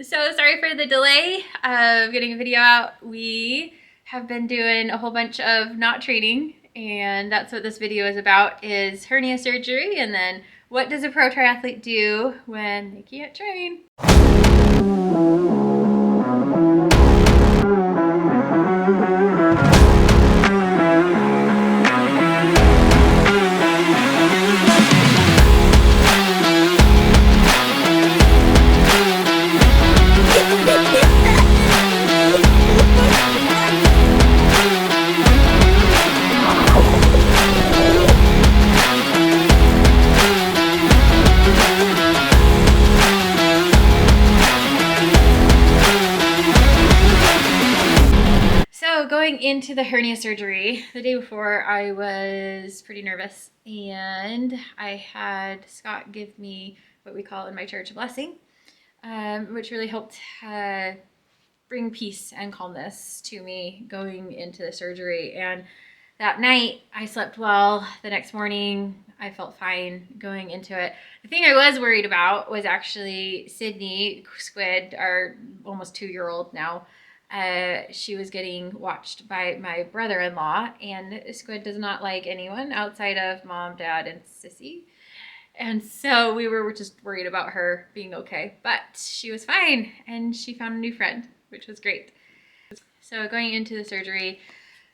So sorry for the delay of getting a video out. We have been doing a whole bunch of not training, and that's what this video is about, is hernia surgery, and then what does a pro triathlete do when they can't train? Going into the hernia surgery, the day before I was pretty nervous, and I had Scott give me what we call in my church a blessing, which really helped bring peace and calmness to me going into the surgery. And that night I slept well. The next morning I felt fine going into it. The thing I was worried about was actually Sydney Squid, our almost 2-year-old now. She was getting watched by my brother-in-law, and Squid does not like anyone outside of mom, dad, and Sissy. And so we were just worried about her being okay, but she was fine, and she found a new friend, which was great. So going into the surgery,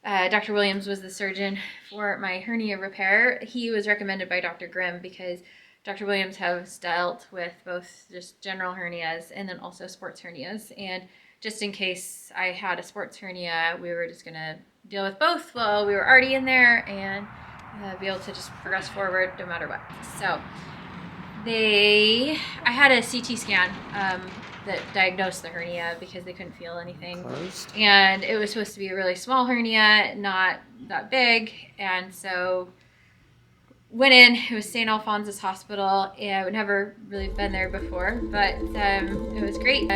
Dr. Williams was the surgeon for my hernia repair. He was recommended by Dr. Grimm because Dr. Williams has dealt with both just general hernias and then also sports hernias, and just in case I had a sports hernia, we were just gonna deal with both while we were already in there and be able to just progress forward no matter what. So I had a CT scan that diagnosed the hernia because they couldn't feel anything. Closed. And it was supposed to be a really small hernia, not that big. And so went in. It was St. Alphonsus Hospital. Yeah, I've never really been there before, but it was great.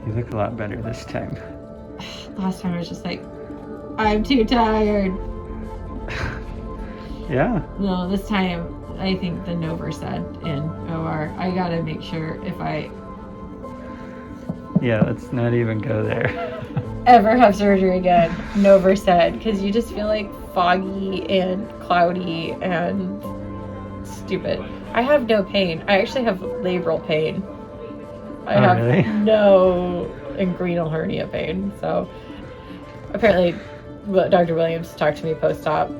You look a lot better this time. Last time I was just like, I'm too tired. Yeah. No, this time I think the Nover said in OR, I gotta make sure if I Yeah, let's not even go there. ever have surgery again, Nover said, because you just feel like foggy and cloudy and stupid. I have no pain. I actually have labral pain. I have really? no inguinal hernia pain. So apparently Dr. Williams talked to me post-op.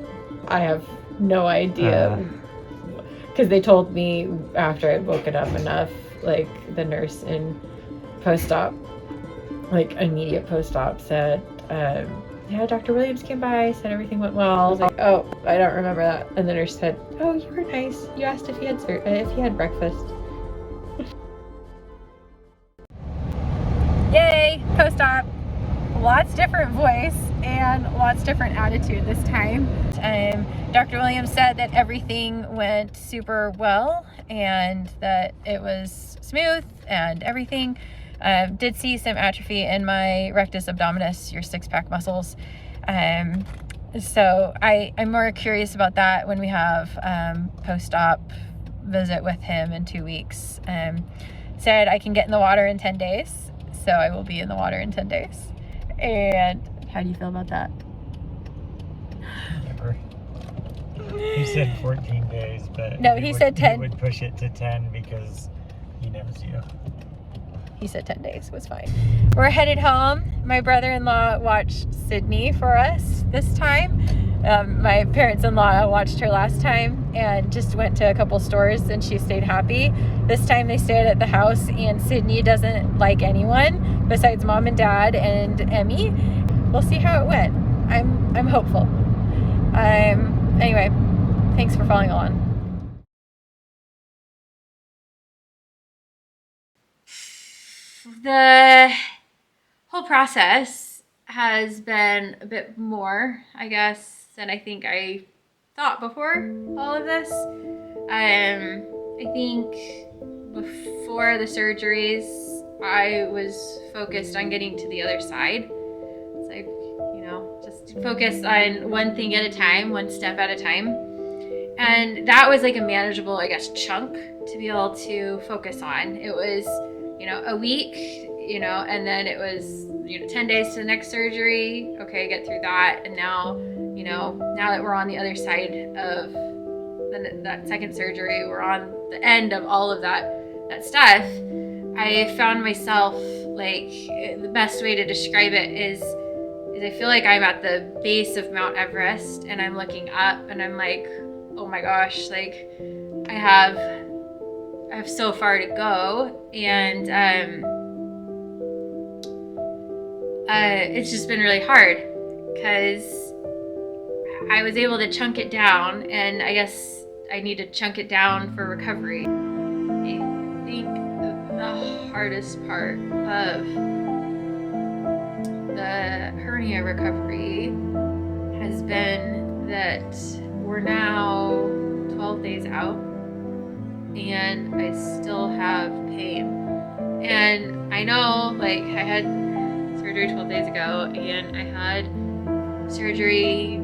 I have no idea, because they told me after I'd woken up enough, like the nurse in post-op, like immediate post-op, said, yeah, Dr. Williams came by, said everything went well. I was like, oh, I don't remember that. And the nurse said, oh, you were nice. You asked if he had breakfast. Yay, post-op. Lots different voice and lots different attitude this time. Dr. Williams said that everything went super well and that it was smooth and everything. Did see some atrophy in my rectus abdominis, your 6-pack muscles. So I'm more curious about that when we have post-op visit with him in 2 weeks. Said I can get in the water in 10 days, so I will be in the water in 10 days. And how do you feel about that? Never. He said 14 days, but no, he said 10. He would push it to 10 because he knows you. He said 10 days was fine. We're headed home. My brother-in-law watched Sydney for us this time. My parents-in-law watched her last time and just went to a couple stores, and she stayed happy. This time they stayed at the house, and Sydney doesn't like anyone besides mom and dad and Emmy. We'll see how it went. I'm hopeful. Anyway, thanks for following along. The whole process has been a bit more, I guess, than I think I thought before all of this. I think before the surgeries, I was focused on getting to the other side. It's like, just focus on one thing at a time, one step at a time. And that was like a manageable, I guess, chunk to be able to focus on. It was, a week, and then it was, 10 days to the next surgery. Okay, get through that. And now, now that we're on the other side of that second surgery, we're on the end of all of that stuff. I found myself, like, the best way to describe it is I feel like I'm at the base of Mount Everest, and I'm looking up, and I'm like, oh my gosh, like, I have so far to go, and it's just been really hard because I was able to chunk it down, and I guess I need to chunk it down for recovery. I think the hardest part of the hernia recovery has been that we're now 12 days out, and I still have pain. And I know, like, I had surgery 12 days ago, and I had surgery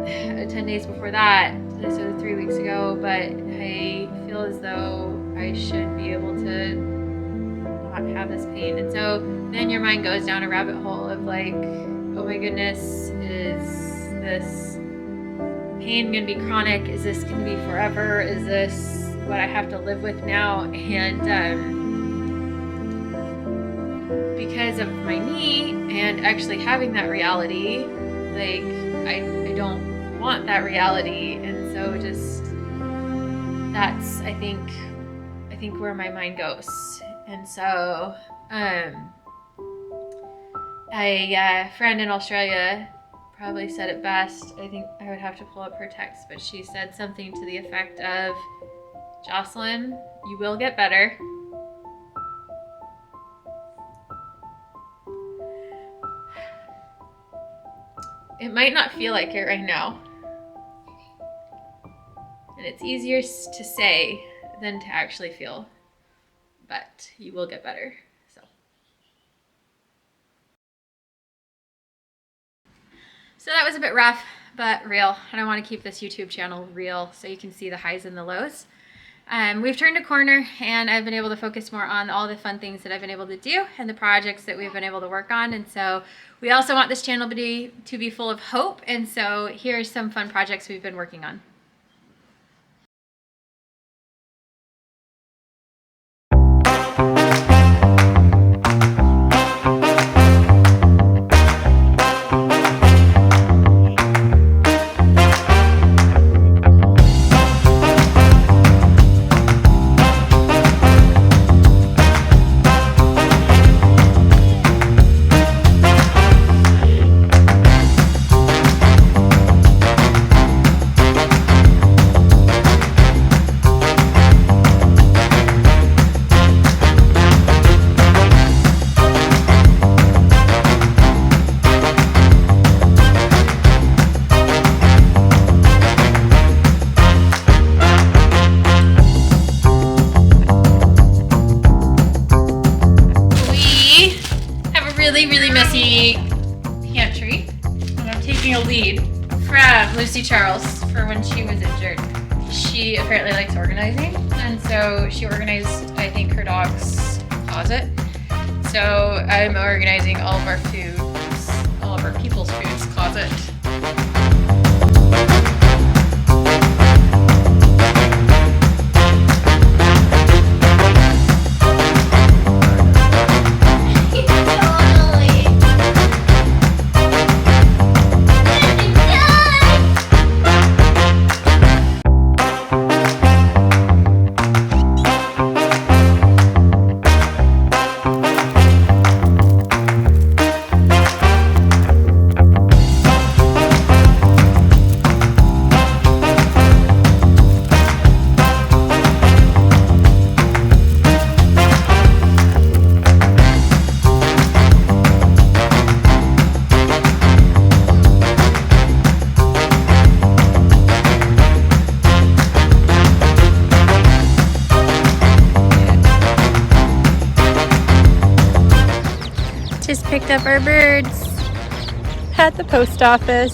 10 days before that, so 3 weeks ago, but I feel as though I should be able to not have this pain. And so then your mind goes down a rabbit hole of like, oh my goodness, is this pain gonna be chronic? Is this gonna be forever? Is this what I have to live with now? And because of my knee and actually having that reality, like, I don't want that reality. And so just, that's, I think where my mind goes. And so a friend in Australia probably said it best. I think I would have to pull up her text, but she said something to the effect of, Jocelyn, you will get better. It might not feel like it right now. And it's easier to say than to actually feel. But you will get better. So that was a bit rough, but real. And I want to keep this YouTube channel real so you can see the highs and the lows. We've turned a corner, and I've been able to focus more on all the fun things that I've been able to do and the projects that we've been able to work on. And so we also want this channel to be full of hope. And so here's some fun projects we've been working on. Really messy pantry, and I'm taking a lead from Lucy Charles for when she was injured. She apparently likes organizing, and so she organized, I think, her dog's closet. So I'm organizing all of our foods, all of our people's foods closet. up our birds at the post office.